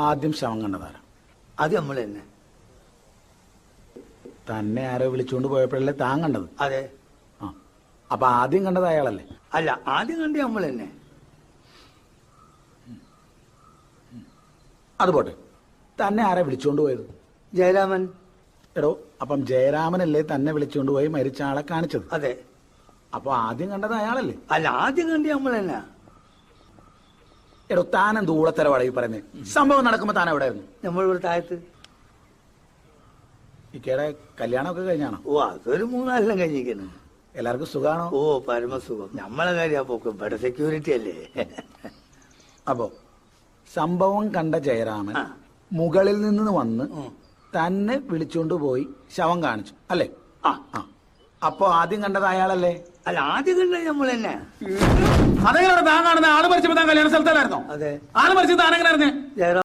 ആദ്യം ശവം കണ്ടതാരാ? അത് നമ്മൾ തന്നെ. തന്നെ ആരോ വിളിച്ചുകൊണ്ട് പോയപ്പോഴല്ലേ താൻ കണ്ടത്? അതെ. ആ, അപ്പൊ ആദ്യം കണ്ടത് അയാളല്ലേ? അല്ല, ആദ്യം കണ്ടി നമ്മൾ തന്നെ. അത് പോട്ടെ, തന്നെ ആരാ വിളിച്ചുകൊണ്ട് പോയത്? ജയരാമൻ. എടോ, അപ്പം ജയരാമനല്ലേ തന്നെ വിളിച്ചുകൊണ്ട് പോയി മരിച്ച ആളെ കാണിച്ചത്? അതെ. അപ്പൊ ആദ്യം കണ്ടത് അയാളല്ലേ? അല്ല, ആദ്യം കണ്ടി നമ്മൾ തന്നെ. എടോ, താൻ എന്ത് ഊളത്തരവാടാ ഈ പറയുന്നത്? സംഭവം നടക്കുമ്പോ താൻ എവിടെ ആയിരുന്നു? നമ്മളിവിടെ താഴത്ത്. ഇക്കയുടെ കല്യാണമൊക്കെ കഴിഞ്ഞാണോ? ഓ, അതൊരു 3-4 കഴിഞ്ഞിരിക്കുന്നു. എല്ലാവർക്കും സുഖാണോ? ഓ, പരമസുഖം. നമ്മളെ കാര്യം പോക്കും ഇവിടെ സെക്യൂരിറ്റി അല്ലേ. അപ്പോ സംഭവം കണ്ട ജയരാമൻ മുകളിൽ നിന്ന് വന്ന് തന്നെ വിളിച്ചുകൊണ്ട് പോയി ശവം കാണിച്ചു അല്ലേ? ആ. അപ്പൊ ആദ്യം കണ്ടത് അയാളല്ലേ? അല്ല, ആദ്യം കണ്ടത് നമ്മൾ തന്നെ. അതെങ്ങനെ താൻ കാണുന്ന? ആള് മരിച്ചപ്പോ താൻ കല്യാണ സ്ഥലത്തായിരുന്നോ? അതെ. ആള് മരിച്ചത് താൻ എങ്ങനെയായിരുന്നു? ജയറാം